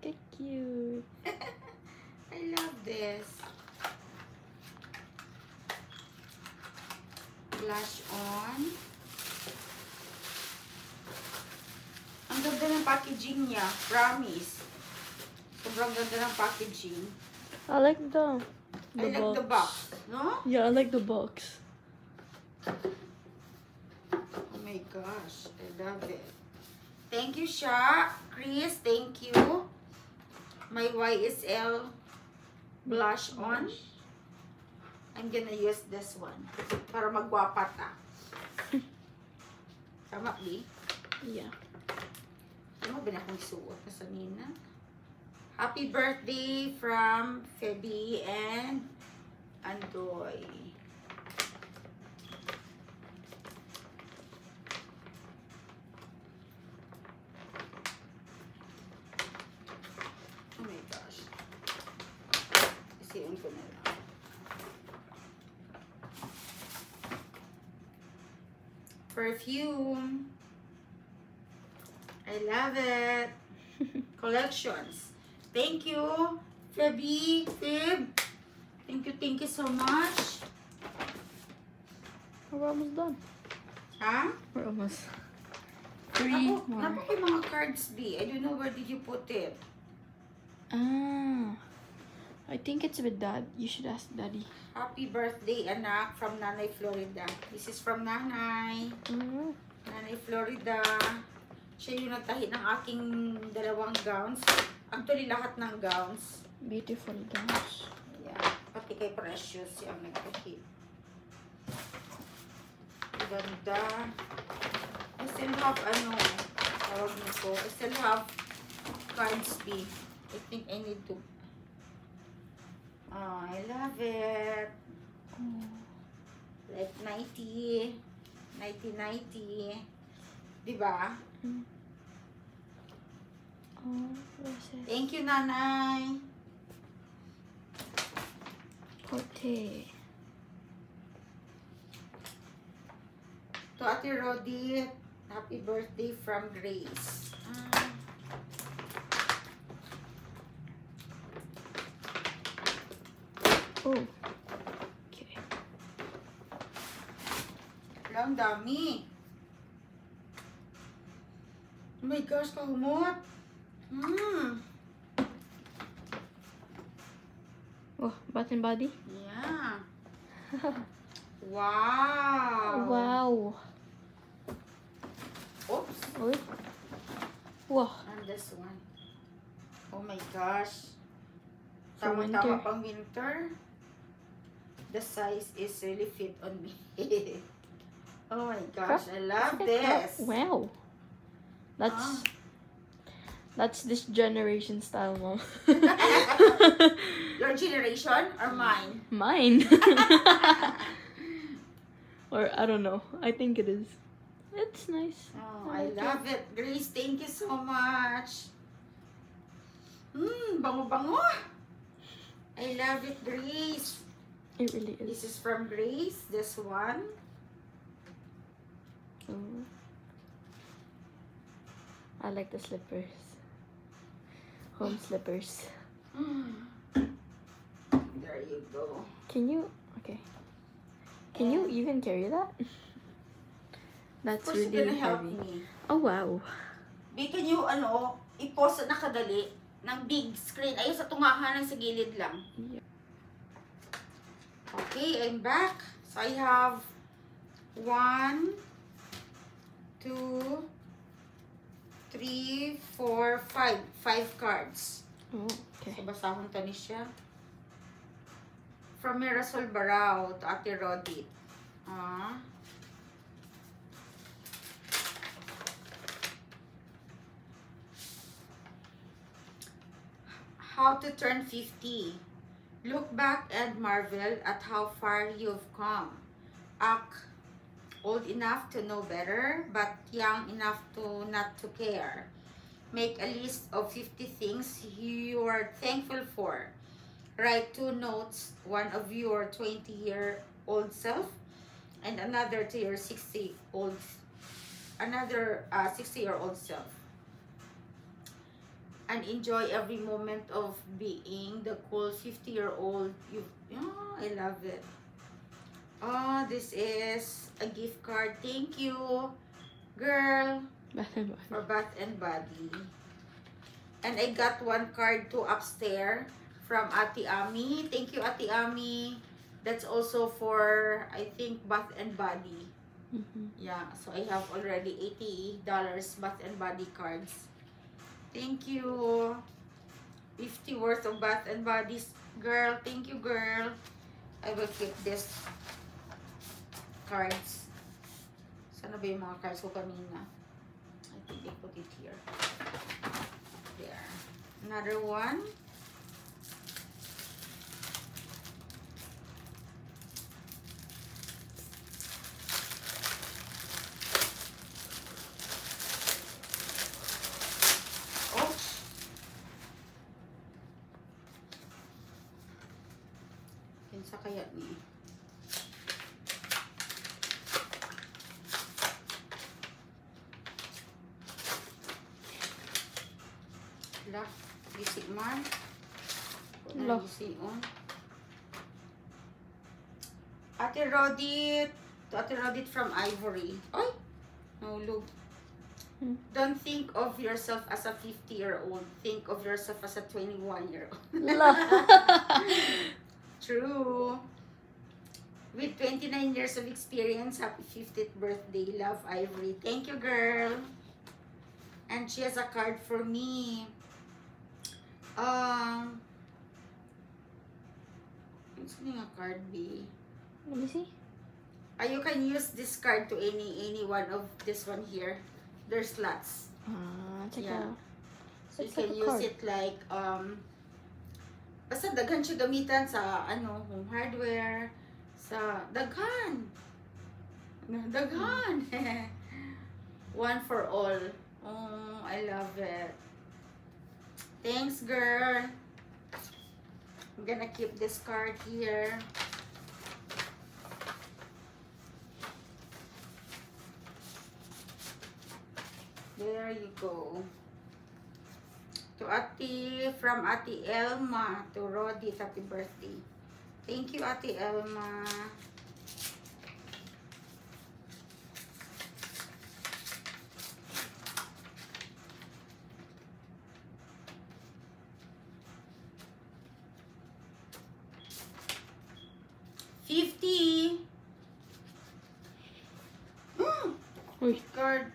Look cute. I love this. Blush on. Ang ganda ng packaging niya. Promise. Sobrang ganda ng packaging. I like the I like the box. No? Yeah, I like the box. Oh my gosh. I love it. Thank you, Sha. Chris, thank you. My YSL blush on. I'm gonna use this one para magwapa ta. Tama, B? Yeah. Ano ba na akong suot na sa Nina? Happy birthday from Feby and Andoy. Oh my gosh. Isiyon ko na lang. Perfume. I love it. Collections. Thank you, Feby, Fib. Thank you so much. We're almost done. Ha? We're almost. 3 more. Napo yung mga cards, B. I don't know where did you put it. Ah. I think it's with Dad. You should ask Daddy. Happy birthday, anak, from Nanay Florida. This is from Nanay. Nanay Florida. Siya yung nagtahi ng aking dalawang gowns. Actually, lahat ng gowns. Beautiful gowns. Yeah. Pati kay Precious yung nagtahi. Ganda. I still have, tawag nito. I still have cards, B. I think I need to. Oh, I love it. Like 90. Diba? Oh, what's it? Thank you, Nanay. Kote. To Ate Rodi, happy birthday from Grace. Oh. Okay. Ang dami. Oh my gosh, kahumot. Oh, Bath and Body? Wow. Wow. Oops. Uy. Wow. And this one. Oh my gosh. For Tama-tama winter. pang winter. The size is really fit on me. Oh my gosh, I love this. Wow. Ah. That's this generation style, Mom. Your generation or mine? Mine. Or I don't know. I think it is. It's nice. Oh, I love it. Grace, thank you so much. Bango-bango. I love it, Grace. It really is. This is from Grace, this one. Oh. I like the slippers. Home slippers. There you go. Can you? Okay. Can you even carry that? That's Of course, really gonna help heavy. me. Oh wow. Can you, i-pause na nakadali ng big screen. Ayun, sa tungahan ng sa gilid lang. Yeah. Okay, I'm back. So, I have 1, 2, 3, 4, 5. 5 cards. Oh, okay. So, basahon to ni siya. From Mirasol Barao to Ate Rodit. How to turn 50. Look back and marvel at how far you've come. Act old enough to know better, but young enough to not to care. Make a list of 50 things you are thankful for. Write 2 notes, one of your 20-year-old self and another to your 60-year-old self. And enjoy every moment of being the cool 50-year-old you. Oh, I love it. Oh, this is a gift card. Thank you, girl, Bath and Body. for Bath and Body. And I got 1 card to upstairs from Ate Ami. Thank you, Ate Ami. That's also for, I think, Bath and Body. Yeah, so I have already $80 Bath and Body cards. Thank you. 50 worth of Bath and Bodies. Girl, thank you, girl. I will keep this cards. Sana ba yung mga cards ko kanina? I think I put it here. There. Another one. Sa kaya ni. La, gising man. La. Gising on. Ate Rodit. Ate Rodit from Ivory. Oy! No, look. Don't think of yourself as a 50-year-old. Think of yourself as a 21-year-old. True. With 29 years of experience, happy 50th birthday, love, Ivory. Thank you, girl. And she has a card for me. What's a card be? Let me see. You can use this card to any one of this one here. There's lots. It's like Yeah. So you it's can like a use card. it like basta daghan siya gamitan sa home hardware, sa daghan. One for all. Oh, I love it. Thanks, girl. I'm gonna keep this card here. There you go. From Ate Elma to Roddy, happy birthday. Thank you, Ate Elma. 50. Uy. Card.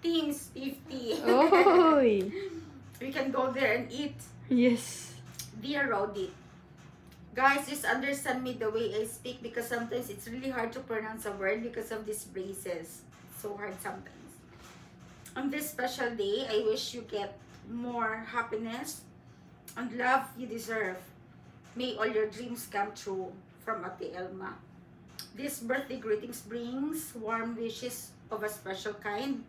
Teams 50. Oy. We can go there and eat. Yes. Dear Rodit. Guys, just understand me the way I speak because sometimes it's really hard to pronounce a word because of these braces. It's so hard sometimes. On this special day, I wish you get more happiness and love you deserve. May all your dreams come true from Ate Elma. This birthday greetings brings warm wishes of a special kind.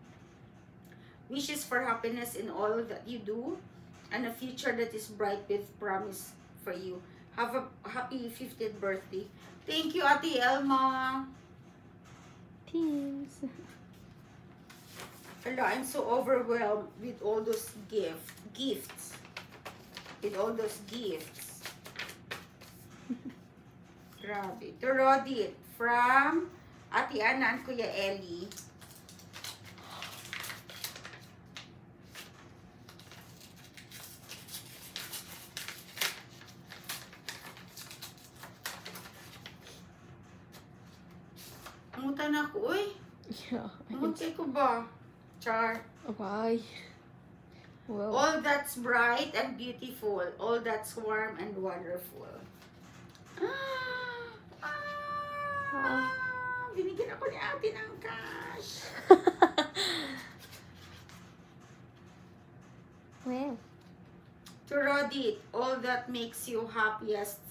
Wishes for happiness in all that you do and a future that is bright with promise for you. Have a happy 50th birthday. Thank you, Ate Elma. Teams. Hello, I'm so overwhelmed with all those gifts. With all those gifts. Grabe. To Rodit from Ate Ana and Kuya Ellie. Umutan ako, uy. Yeah. Umutay ko ba? Char. Why? Well. All that's bright and beautiful. All that's warm and wonderful. Binigyan ako ni ate ng cash. Well. To Rodit, all that makes you happiest.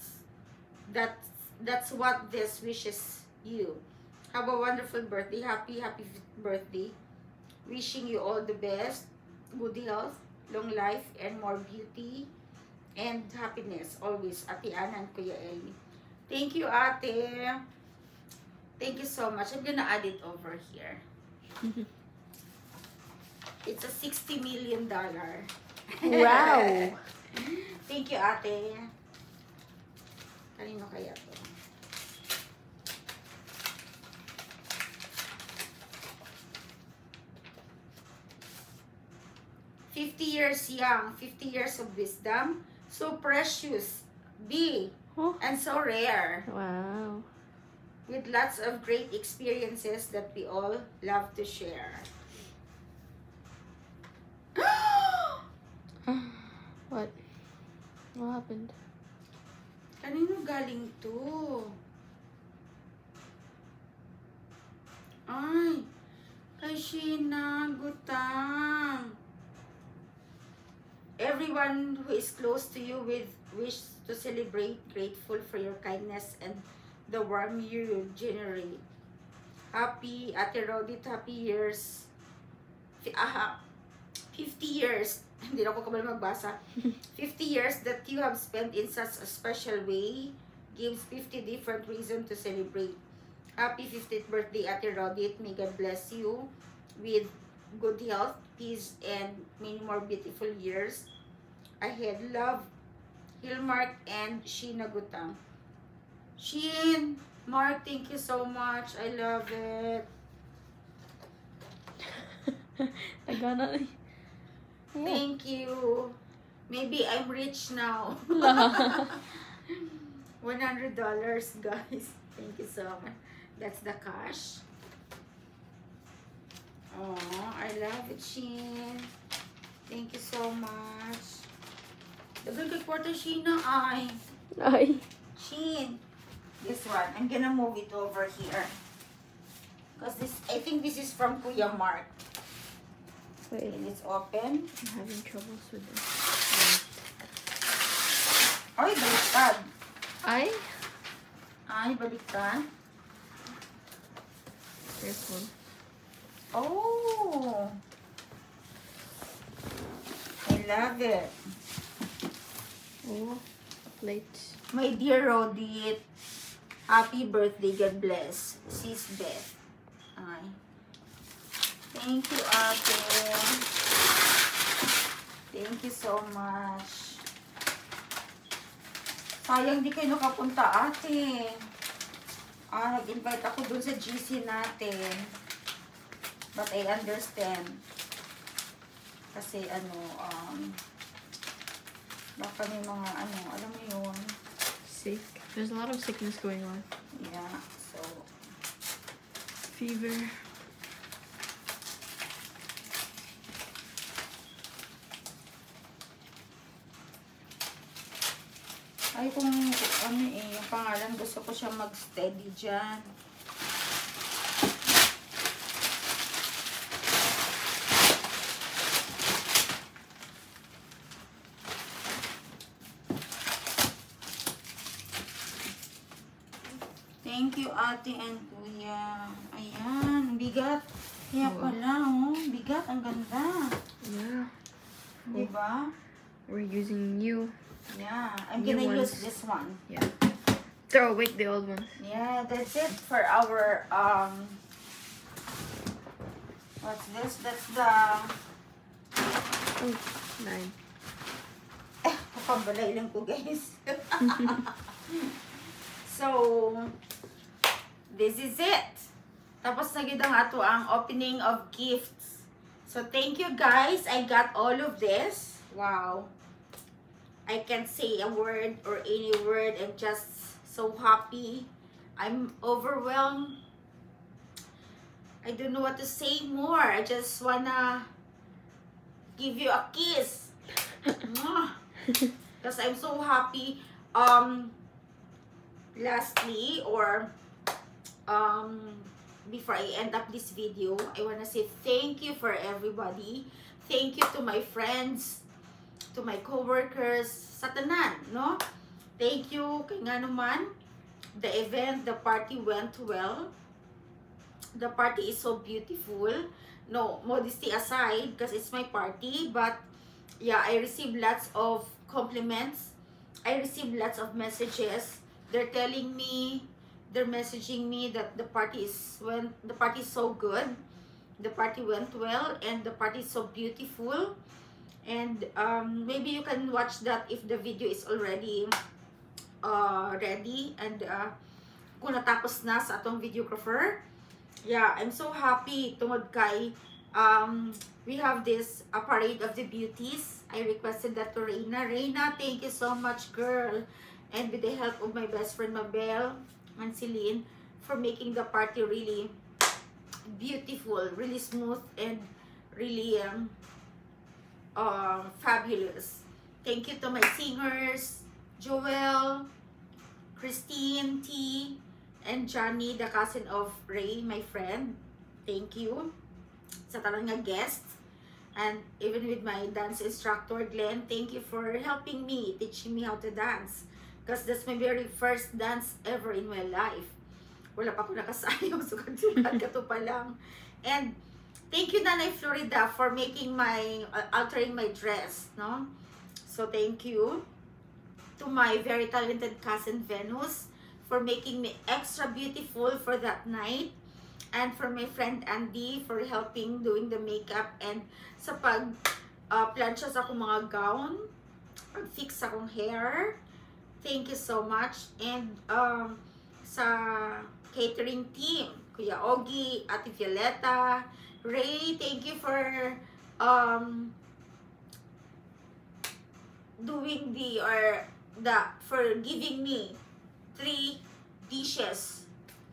That's what this wishes you. Have a wonderful birthday. Happy birthday. Wishing you all the best. Good health, long life, and more beauty and happiness. Always, Ate Ana and Kuya Ellie. Thank you, Ate. Thank you so much. I'm gonna add it over here. It's a $60 million. Wow. Thank you, Ate. Kanino kaya to? "50 years young, 50 years of wisdom, so precious, big, Oh. and so rare, Wow. with lots of great experiences that we all love to share." What? What happened? Kanino galing to? Ay, kay Sheena Gutang. Everyone who is close to you with wish to celebrate, grateful for your kindness and the warmth you generate. Happy, Ate Rodit, happy years. 50 years. Hindi na ako kabal magbasa. 50 years that you have spent in such a special way gives 50 different reasons to celebrate. Happy 50th birthday, Ate Rodit. May God bless you with good health, peace, and many more beautiful years ahead. Love, Hilmark and Sheena Gutang. Sheen, Mark, thank you so much. I love it. Nagana. Yeah. Thank you. Maybe I'm rich now. $100, guys. Thank you so much. That's the cash. Oh, I love it, Sheen. Thank you so much. Double kay quarter, Sheena. Ay. Ay. Sheen. This one. I'm gonna move it over here. Because this, I think this is from Kuya Mark. Wait. And it's open. I'm having troubles with this. Ay, baliktad. Ay? Ay, baliktad. Careful. Oh. I love it. Oh, plate. My dear Rodit, happy birthday. God bless. Sis Beth. Ay. Thank you, Ate. Thank you so much. Sayang di kayo nakapunta, Ate. Nag-invite ako dun sa GC natin. But I understand. Kasi baka may mga alam mo yun. sick. There's a lot of sickness going on. Yeah, so Fever. ay kung ano eh, yung pangalan gusto ko siya mag-steady dyan. Thank you, ate and kuya. Ayan, bigat. Kaya pala, oh. Bigat, ang ganda. Yeah. Diba? We're using new. Yeah, I'm New gonna ones. use this one. Yeah. Throw away the old ones. Yeah, that's it for our, what's this? That's the, Oh, 9. papabalay lang ko, guys. So, this is it. Tapos na gid ang ato ang opening of gifts. So, thank you guys. I got all of this. Wow. I can't say a word or any word. I'm just so happy. I'm overwhelmed. I don't know what to say more. I just wanna give you a kiss. Because I'm so happy. Lastly, or before I end up this video, I want to say thank you for everybody. Thank you to my friends, to my co-workers, sa tanan, no? Thank you kay nga naman. The event, the party went well. The party is so beautiful. No, modesty aside, because it's my party, but yeah, I received lots of compliments. I received lots of messages. They're telling me, they're messaging me that the party is so good, the party went well, and the party is so beautiful. And maybe you can watch that if the video is already ready, and kung natapos na sa atong videographer. Yeah, I'm so happy tungod kay we have this parade of the beauties. I requested that to Reina. Reina, thank you so much, girl. And with the help of my best friend Mabel and Celine for making the party really beautiful, really smooth, and really fabulous. Thank you to my singers, Joel, Christine T, and Johnny, the cousin of Ray, my friend. Thank you sa talang nga guests. And even with my dance instructor, Glenn, thank you for helping me, teaching me how to dance. Because that's my very first dance ever in my life. Wala pa ako nakasayaw, so katulad ka to pa lang. And thank you, Nanay Florida, for making my, altering my dress, no? So thank you to my very talented cousin Venus for making me extra beautiful for that night. And for my friend Andy for helping doing the makeup and sa pag plancha sa akong mga gown, pag-fix sa akong hair. Thank you so much. And sa catering team, Kuya Ogie, Ate Violeta, Ray, thank you for doing for giving me 3 dishes.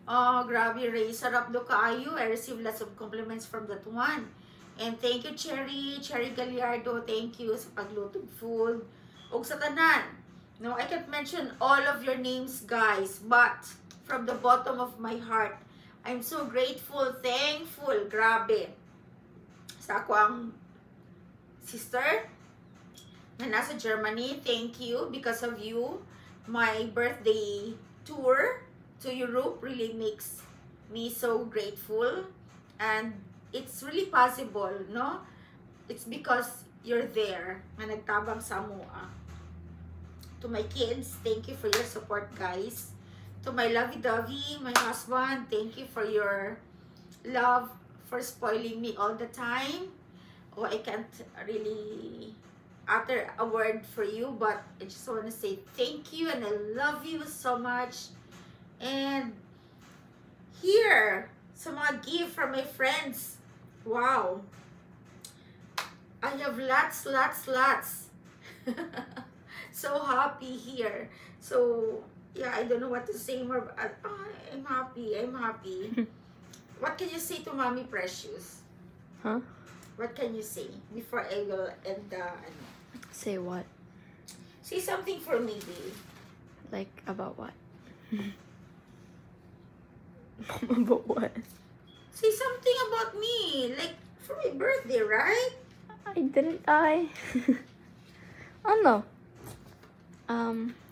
Oh, grabe, Ray. Sarap do kaayo. I received lots of compliments from that one. And thank you, Cherry Gallardo. Thank you sa paglutog food. Og sa tanan. No, I can't mention all of your names, guys. But from the bottom of my heart, I'm so grateful, thankful. Grabe. Sa ako ang sister na nasa Germany. Thank you. Because of you, my birthday tour to Europe really makes me so grateful, and it's really possible, no? It's because you're there na nagtabang sa mua. To my kids, thank you for your support, guys. To my lovey-dovey, my husband, thank you for your love, for spoiling me all the time. Oh, I can't really utter a word for you, but I just want to say thank you, and I love you so much. And here, sa mga gift from my friends. Wow. I have lots. So happy here. So, Yeah, I don't know what to say more. But, I'm happy. I'm happy. What can you say to Mommy Precious? Huh? What can you say before I will end the... Say what? Say something for me, babe. Like, about what? About what? Say something about me. Like, for my birthday, right? I? Oh no.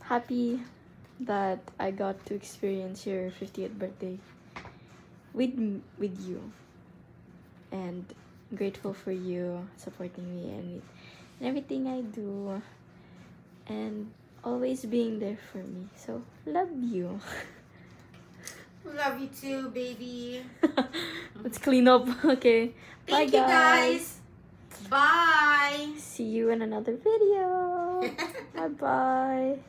Happy that I got to experience your 50th birthday with you, and grateful for you supporting me and everything I do, and always being there for me. So love you. Love you too, baby. Let's clean up. Okay. Thank Bye, you, guys. Bye. See you in another video. Bye bye.